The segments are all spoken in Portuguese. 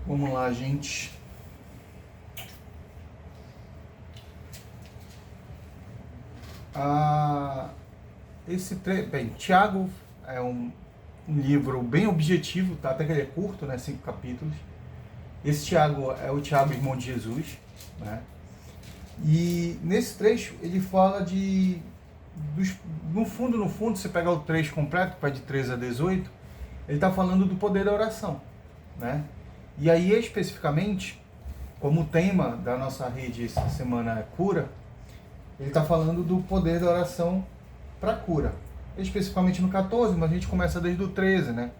Vamos lá, gente. Bem, Tiago é um livro bem objetivo, tá? Até que ele é curto, né? 5 capítulos. Esse Tiago é o Tiago, irmão de Jesus, né? E nesse trecho ele fala no fundo, você pegar o trecho completo, que vai de 13 a 18, ele está falando do poder da oração, né? E aí, especificamente, como o tema da nossa rede essa semana é cura, ele está falando do poder da oração para cura. Especificamente no 14, mas a gente começa desde o 13, né?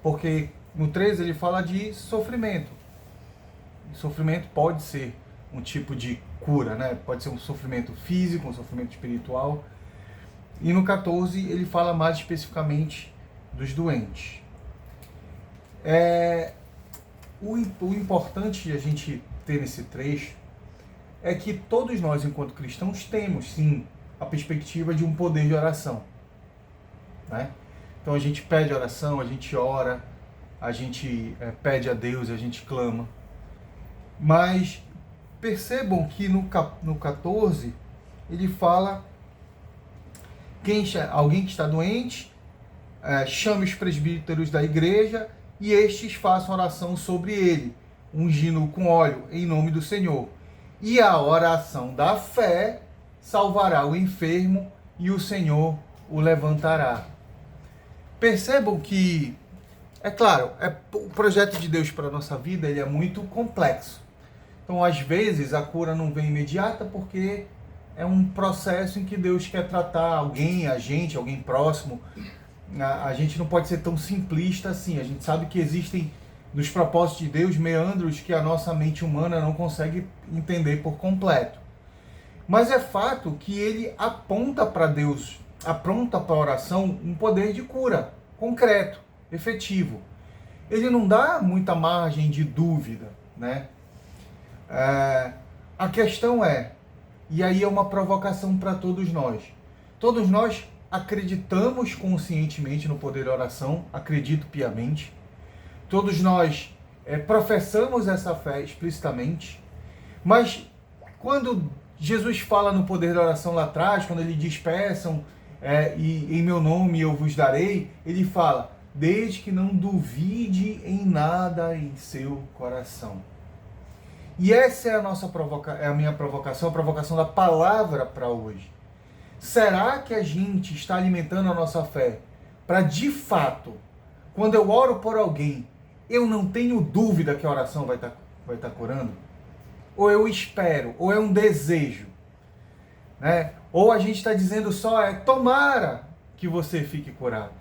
Porque no 13 ele fala de sofrimento. Sofrimento pode ser um tipo de cura, né? Pode ser um sofrimento físico, um sofrimento espiritual. E no 14 ele fala mais especificamente dos doentes. O importante de a gente ter nesse trecho é que todos nós, enquanto cristãos, temos sim a perspectiva de um poder de oração, né? Então a gente pede oração, a gente ora, a gente pede a Deus, a gente clama. Mas percebam que no 14 ele fala alguém que está doente, chame os presbíteros da igreja e estes façam oração sobre ele, ungindo-o com óleo em nome do Senhor. E a oração da fé salvará o enfermo e o Senhor o levantará. Percebam que, é claro, o projeto de Deus para a nossa vida ele é muito complexo. Então, às vezes, a cura não vem imediata porque é um processo em que Deus quer tratar alguém próximo. A gente não pode ser tão simplista assim. A gente sabe que existem, nos propósitos de Deus, meandros que a nossa mente humana não consegue entender por completo. Mas é fato que ele aponta para Deus, aponta para a oração um poder de cura concreto, efetivo. Ele não dá muita margem de dúvida, né? A questão e aí é uma provocação para todos nós. Todos nós acreditamos conscientemente no poder da oração, acredito piamente. Todos nós professamos essa fé explicitamente. Mas quando Jesus fala no poder da oração lá atrás, quando ele diz peçam e em meu nome eu vos darei, ele fala, desde que não duvide em nada em seu coração. E essa é a minha provocação, a provocação da palavra para hoje. Será que a gente está alimentando a nossa fé para, de fato, quando eu oro por alguém, eu não tenho dúvida que a oração vai estar curando? Ou eu espero, ou é um desejo, né? Ou a gente está dizendo só, tomara que você fique curado.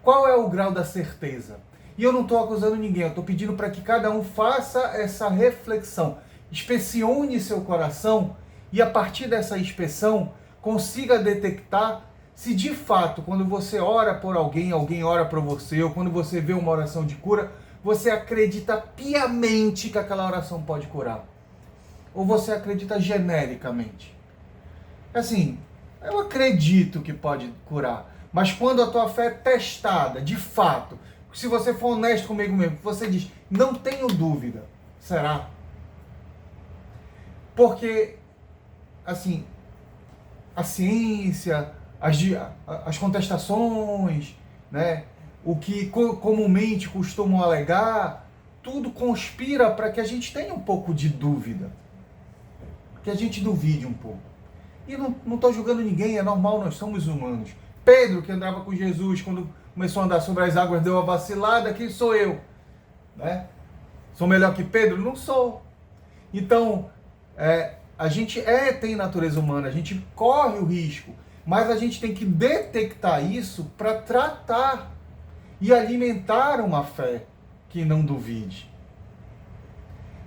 Qual é o grau da certeza? E eu não estou acusando ninguém, eu estou pedindo para que cada um faça essa reflexão. Inspecione seu coração e a partir dessa inspeção consiga detectar se de fato, quando você ora por alguém, alguém ora por você, ou quando você vê uma oração de cura, você acredita piamente que aquela oração pode curar. Ou você acredita genericamente. Assim, eu acredito que pode curar, mas quando a tua fé é testada, de fato, se você for honesto comigo mesmo, você diz, não tenho dúvida, será? Porque, assim, a ciência, as contestações, né, o que comumente costumam alegar, tudo conspira para que a gente tenha um pouco de dúvida, que a gente duvide um pouco. E não estou julgando ninguém, é normal, nós somos humanos. Pedro, que andava com Jesus, quando começou a andar sobre as águas, deu uma vacilada, quem sou eu? Né? Sou melhor que Pedro? Não sou. Então, a gente tem natureza humana, a gente corre o risco, mas a gente tem que detectar isso para tratar e alimentar uma fé que não duvide.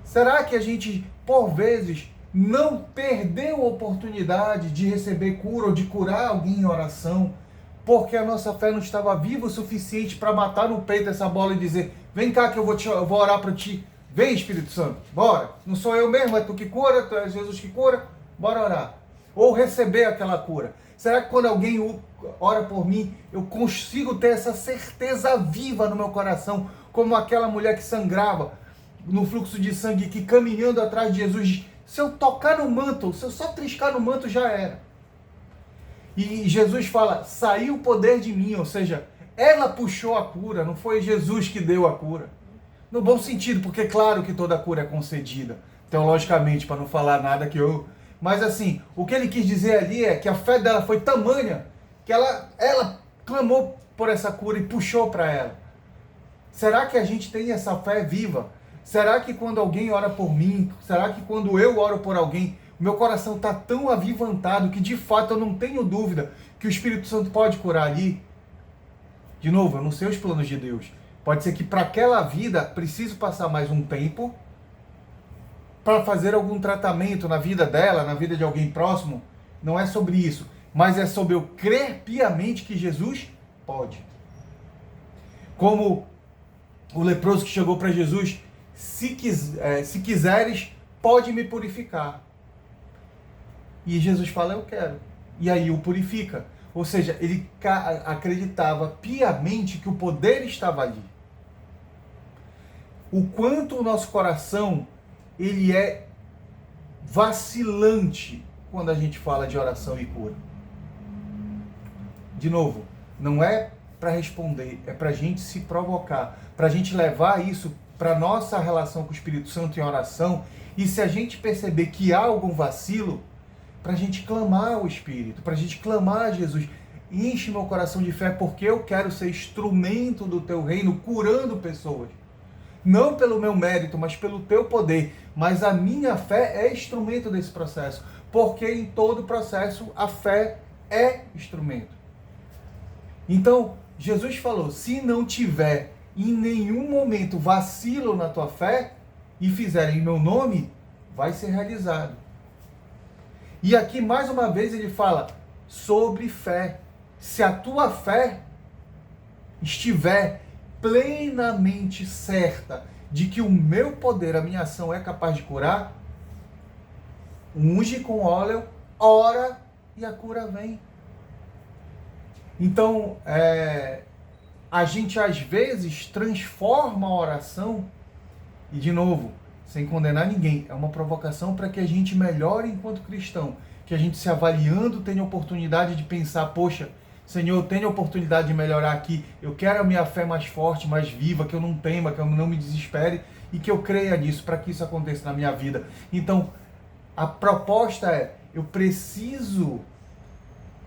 Será que a gente, por vezes, não perdeu a oportunidade de receber cura ou de curar alguém em oração, porque a nossa fé não estava viva o suficiente para matar no peito essa bola e dizer, vem cá que eu vou orar para ti. Vem, Espírito Santo, bora. Não sou eu mesmo, é tu que cura, tu és Jesus que cura, bora orar. Ou receber aquela cura. Será que quando alguém ora por mim, eu consigo ter essa certeza viva no meu coração, como aquela mulher que sangrava no fluxo de sangue, que caminhando atrás de Jesus, se eu tocar no manto, se eu só triscar no manto, já era. E Jesus fala, saiu o poder de mim, ou seja, ela puxou a cura, não foi Jesus que deu a cura. No bom sentido, porque claro que toda cura é concedida, teologicamente, para não falar nada que eu... Mas assim, o que ele quis dizer ali é que a fé dela foi tamanha, que ela clamou por essa cura e puxou para ela. Será que a gente tem essa fé viva? Será que quando alguém ora por mim, será que quando eu oro por alguém, o meu coração está tão avivantado que de fato eu não tenho dúvida que o Espírito Santo pode curar ali? De novo, eu não sei os planos de Deus. Pode ser que para aquela vida preciso passar mais um tempo para fazer algum tratamento na vida dela, na vida de alguém próximo. Não é sobre isso, mas é sobre eu crer piamente que Jesus pode. Como o leproso que chegou para Jesus, se quiseres, pode me purificar. E Jesus fala, eu quero. E aí o purifica. Ou seja, ele acreditava piamente que o poder estava ali. O quanto o nosso coração ele é vacilante quando a gente fala de oração e cura. De novo, não é para responder, é para a gente se provocar, para a gente levar isso para a nossa relação com o Espírito Santo em oração, e se a gente perceber que há algum vacilo, para a gente clamar ao Espírito, para a gente clamar a Jesus, enche meu coração de fé, porque eu quero ser instrumento do teu reino, curando pessoas. Não pelo meu mérito, mas pelo teu poder. Mas a minha fé é instrumento desse processo, porque em todo processo a fé é instrumento. Então, Jesus falou, se não tiver em nenhum momento vacilo na tua fé, e fizer em meu nome, vai ser realizado. E aqui, mais uma vez, ele fala sobre fé. Se a tua fé estiver plenamente certa de que o meu poder, a minha ação é capaz de curar, unge com óleo, ora e a cura vem. Então, a gente às vezes transforma a oração, e de novo, sem condenar ninguém, é uma provocação para que a gente melhore enquanto cristão, que a gente se avaliando tenha oportunidade de pensar, poxa, Senhor, eu tenho a oportunidade de melhorar aqui, eu quero a minha fé mais forte, mais viva, que eu não tema, que eu não me desespere e que eu creia nisso, para que isso aconteça na minha vida. Então, a proposta é, eu preciso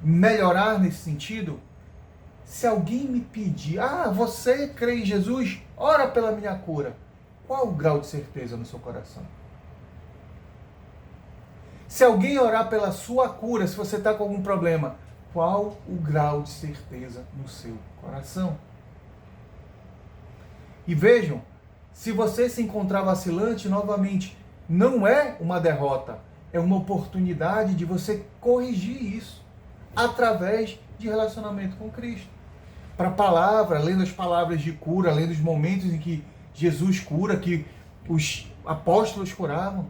melhorar nesse sentido. Se alguém me pedir, você crê em Jesus? Ora pela minha cura. Qual o grau de certeza no seu coração? Se alguém orar pela sua cura, se você está com algum problema, qual o grau de certeza no seu coração? E vejam, se você se encontrar vacilante, novamente, não é uma derrota, é uma oportunidade de você corrigir isso através de relacionamento com Cristo. Para a palavra, lendo as palavras de cura, lendo os momentos em que Jesus cura, que os apóstolos curavam.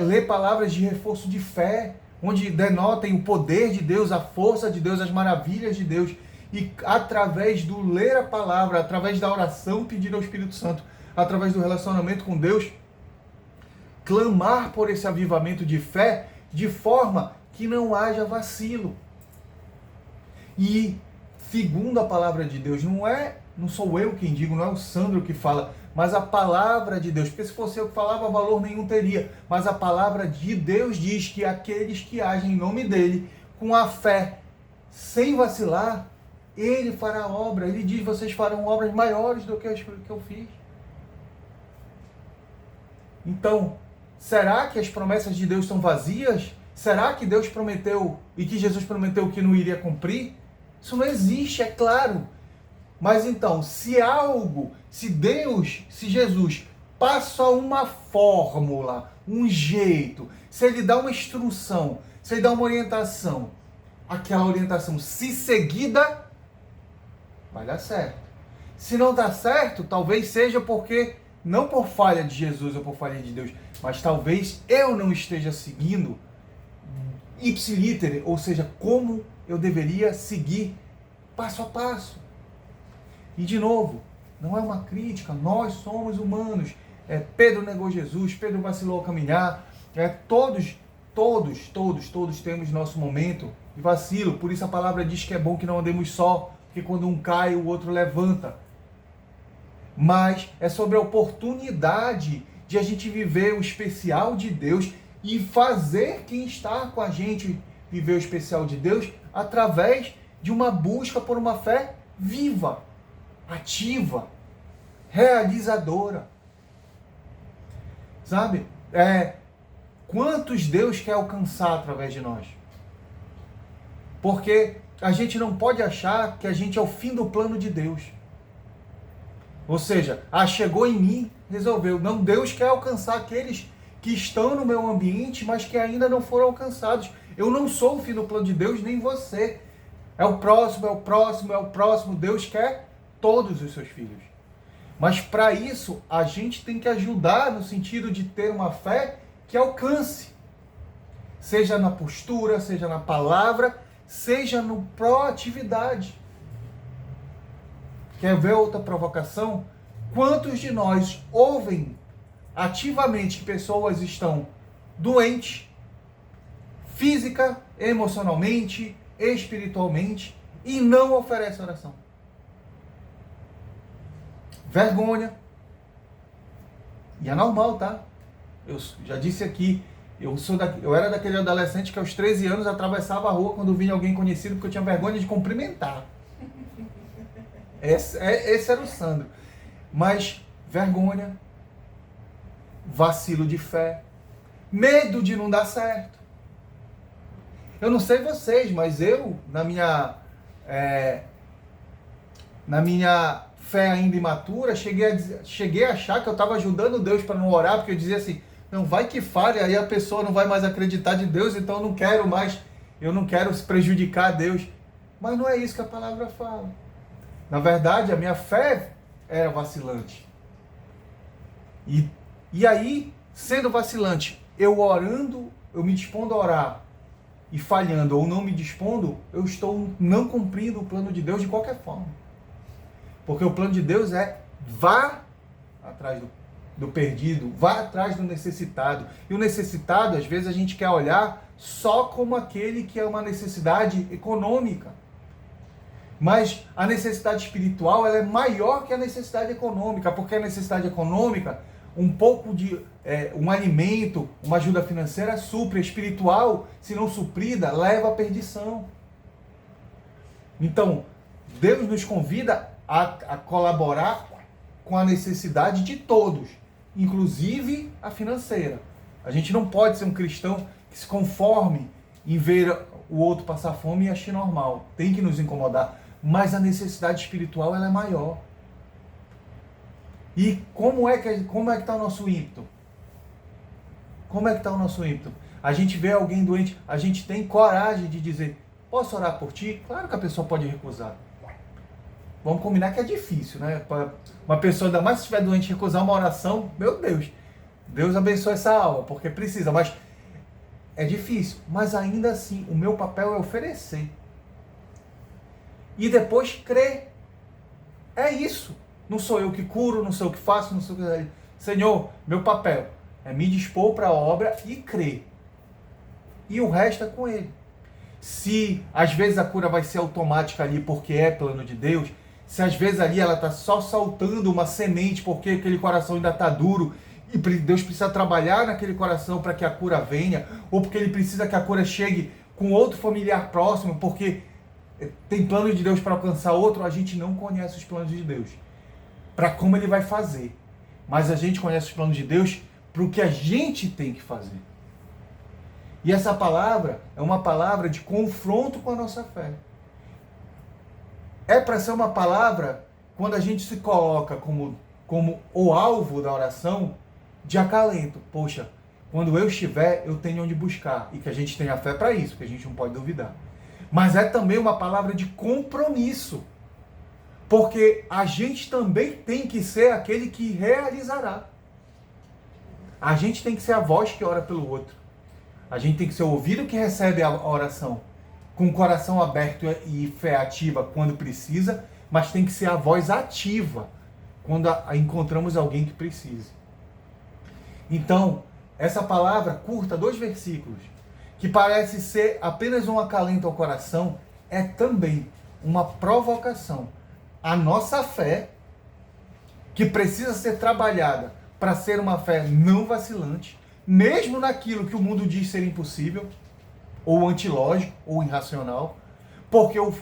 Ler palavras de reforço de fé, onde denotem o poder de Deus, a força de Deus, as maravilhas de Deus. E através do ler a palavra, através da oração, pedir ao Espírito Santo, através do relacionamento com Deus, clamar por esse avivamento de fé, de forma que não haja vacilo. E, segundo a palavra de Deus, não sou eu quem digo, não é o Sandro que fala, mas a palavra de Deus, porque se fosse eu que falava, valor nenhum teria, mas a palavra de Deus diz que aqueles que agem em nome dele, com a fé, sem vacilar, ele fará obra. Ele diz, vocês farão obras maiores do que as que eu fiz. Então, será que as promessas de Deus são vazias? Será que Deus prometeu e que Jesus prometeu que não iria cumprir? Isso não existe, é claro. Mas então, se Jesus passa uma fórmula, um jeito, se ele dá uma instrução, se ele dá uma orientação, aquela orientação, se seguida, vai dar certo. Se não dá certo, talvez seja porque, não por falha de Jesus ou por falha de Deus, mas talvez eu não esteja seguindo ipsiliter, ou seja, como eu deveria seguir passo a passo. E de novo, não é uma crítica, nós somos humanos. Pedro negou Jesus, Pedro vacilou ao caminhar, todos temos nosso momento de vacilo. Por isso a palavra diz que é bom que não andemos só, porque quando um cai, o outro levanta. Mas é sobre a oportunidade de a gente viver o especial de Deus e fazer quem está com a gente viver o especial de Deus através de uma busca por uma fé viva, ativa, realizadora. Sabe? Quantos Deus quer alcançar através de nós? Porque a gente não pode achar que a gente é o fim do plano de Deus. Ou seja, chegou em mim, resolveu. Não, Deus quer alcançar aqueles que estão no meu ambiente, mas que ainda não foram alcançados. Eu não sou o fim do plano de Deus, nem você. É o próximo, é o próximo, é o próximo. Deus quer todos os seus filhos. Mas para isso, a gente tem que ajudar no sentido de ter uma fé que alcance. Seja na postura, seja na palavra, seja na proatividade. Quer ver outra provocação? Quantos de nós ouvem ativamente que pessoas estão doentes, física, emocionalmente, espiritualmente, e não oferecem oração? Vergonha. E é normal, tá? Eu já disse aqui, eu era daquele adolescente que aos 13 anos atravessava a rua quando vinha alguém conhecido porque eu tinha vergonha de cumprimentar. Esse era o Sandro. Mas vergonha, vacilo de fé, medo de não dar certo. Eu não sei vocês, mas eu, na minha fé ainda imatura, cheguei a achar que eu estava ajudando Deus para não orar, porque eu dizia assim, não, vai que falhe, aí a pessoa não vai mais acreditar de Deus, então eu não quero se prejudicar a Deus. Mas não é isso que a palavra fala. Na verdade, a minha fé era vacilante. E aí, sendo vacilante, eu orando, eu me dispondo a orar, e falhando ou não me dispondo, eu estou não cumprindo o plano de Deus de qualquer forma. Porque o plano de Deus vá atrás do perdido, vá atrás do necessitado. E o necessitado, às vezes, a gente quer olhar só como aquele que é uma necessidade econômica. Mas a necessidade espiritual ela é maior que a necessidade econômica, porque a necessidade econômica, um pouco de um alimento, uma ajuda financeira supre. A espiritual, se não suprida, leva à perdição. Então, Deus nos convida a colaborar com a necessidade de todos, inclusive a financeira. A gente não pode ser um cristão que se conforme em ver o outro passar fome e achar normal. Tem que nos incomodar. Mas a necessidade espiritual ela é maior. E como é que está o nosso ímpeto? Como é que está o nosso ímpeto? A gente vê alguém doente, a gente tem coragem de dizer, posso orar por ti? Claro que a pessoa pode recusar. Vamos combinar que é difícil, né? Uma pessoa, ainda mais se estiver doente, recusar uma oração, meu Deus, Deus abençoe essa alma, porque precisa, mas é difícil. Mas ainda assim, o meu papel é oferecer. E depois crer. É isso. Não sou eu que curo, não sou eu que faço, não sou eu que... Senhor, meu papel é me dispor para a obra e crer. E o resto é com Ele. Se às vezes a cura vai ser automática ali porque é plano de Deus, se às vezes ali ela está só saltando uma semente porque aquele coração ainda está duro e Deus precisa trabalhar naquele coração para que a cura venha, ou porque Ele precisa que a cura chegue com outro familiar próximo, porque tem plano de Deus para alcançar outro, a gente não conhece os planos de Deus para como Ele vai fazer. Mas a gente conhece os planos de Deus para o que a gente tem que fazer. E essa palavra é uma palavra de confronto com a nossa fé. É para ser uma palavra, quando a gente se coloca como o alvo da oração, de acalento. Poxa, quando eu estiver, eu tenho onde buscar. E que a gente tenha fé para isso, que a gente não pode duvidar. Mas é também uma palavra de compromisso. Porque a gente também tem que ser aquele que realizará. A gente tem que ser a voz que ora pelo outro. A gente tem que ser o ouvido que recebe a oração, com o coração aberto e fé ativa quando precisa, mas tem que ser a voz ativa quando encontramos alguém que precise. Então, essa palavra curta, 2 versículos, que parece ser apenas um acalento ao coração, é também uma provocação à nossa fé, que precisa ser trabalhada para ser uma fé não vacilante, mesmo naquilo que o mundo diz ser impossível, ou antilógico, ou irracional, porque o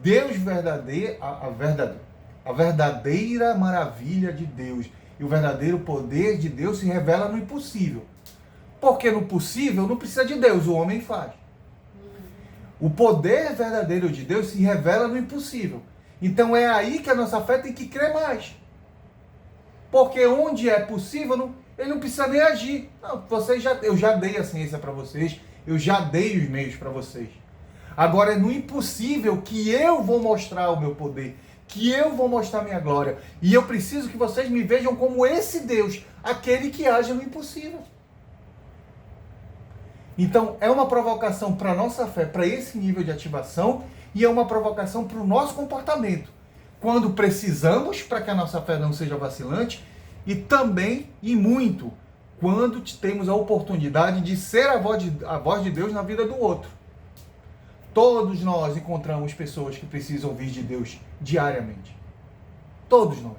Deus verdadeiro, a verdadeira maravilha de Deus e o verdadeiro poder de Deus se revela no impossível. Porque no possível não precisa de Deus, o homem faz. O poder verdadeiro de Deus se revela no impossível. Então é aí que a nossa fé tem que crer mais. Porque onde é possível, ele não precisa nem agir. Não, eu já dei a ciência para vocês, eu já dei os meios para vocês. Agora é no impossível que eu vou mostrar o meu poder, que eu vou mostrar a minha glória. E eu preciso que vocês me vejam como esse Deus, aquele que age no impossível. Então é uma provocação para a nossa fé, para esse nível de ativação, e é uma provocação para o nosso comportamento. Quando precisamos, para que a nossa fé não seja vacilante, e também, e muito, quando temos a oportunidade de ser a voz de Deus na vida do outro. Todos nós encontramos pessoas que precisam ouvir de Deus diariamente. Todos nós.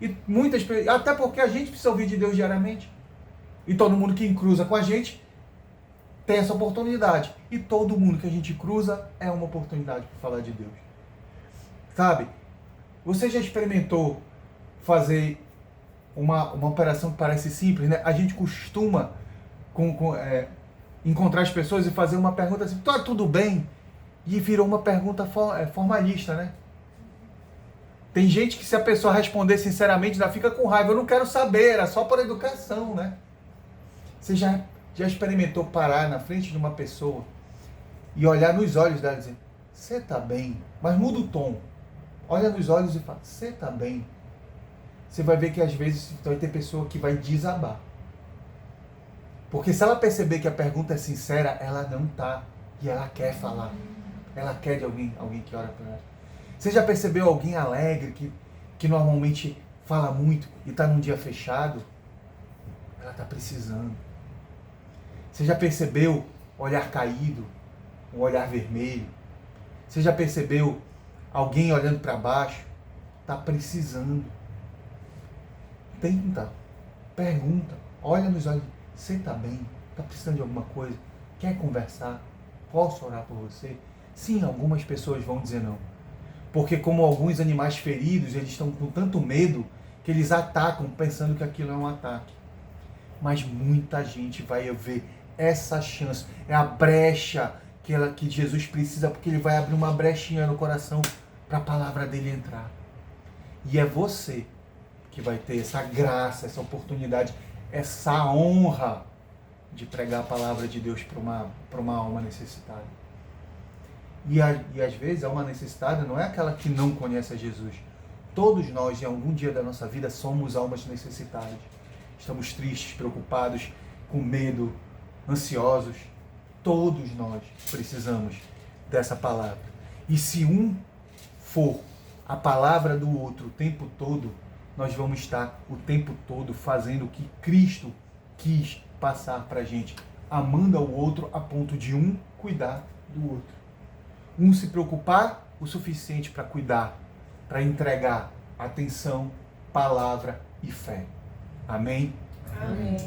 E muitas pessoas, até porque a gente precisa ouvir de Deus diariamente. E todo mundo que cruza com a gente tem essa oportunidade. E todo mundo que a gente cruza é uma oportunidade para falar de Deus. Sabe? Você já experimentou fazer uma operação que parece simples, né? A gente costuma encontrar as pessoas e fazer uma pergunta assim, tá tudo bem? E virou uma pergunta formalista, né? Tem gente que se a pessoa responder sinceramente, já fica com raiva. Eu não quero saber, era só por educação, né? Você já experimentou parar na frente de uma pessoa e olhar nos olhos dela e dizer, você tá bem? Mas muda o tom. Olha nos olhos e fala, você tá bem? Você vai ver que às vezes vai ter pessoa que vai desabar. Porque se ela perceber que a pergunta é sincera, ela não tá. E ela quer falar. Ela quer de alguém que ora por ela. Você já percebeu alguém alegre, que normalmente fala muito e está num dia fechado? Ela está precisando. Você já percebeu olhar caído? Um olhar vermelho? Você já percebeu alguém olhando para baixo? Está precisando. Tenta. Pergunta. Olha nos olhos. Você está bem? Está precisando de alguma coisa? Quer conversar? Posso orar por você? Sim, algumas pessoas vão dizer não. Porque como alguns animais feridos, eles estão com tanto medo que eles atacam pensando que aquilo é um ataque. Mas muita gente vai ver essa chance. É a brecha que Jesus precisa, porque ele vai abrir uma brechinha no coração para a palavra dele entrar. E é você que vai ter essa graça, essa oportunidade, essa honra de pregar a palavra de Deus para uma alma necessitada. E às vezes a alma necessitada não é aquela que não conhece a Jesus. Todos nós, em algum dia da nossa vida, somos almas necessitadas. Estamos tristes, preocupados, com medo, ansiosos. Todos nós precisamos dessa palavra. E se um for a palavra do outro o tempo todo, nós vamos estar o tempo todo fazendo o que Cristo quis passar para a gente, amando ao outro a ponto de um cuidar do outro. Um se preocupar o suficiente para cuidar, para entregar atenção, palavra e fé. Amém? Amém.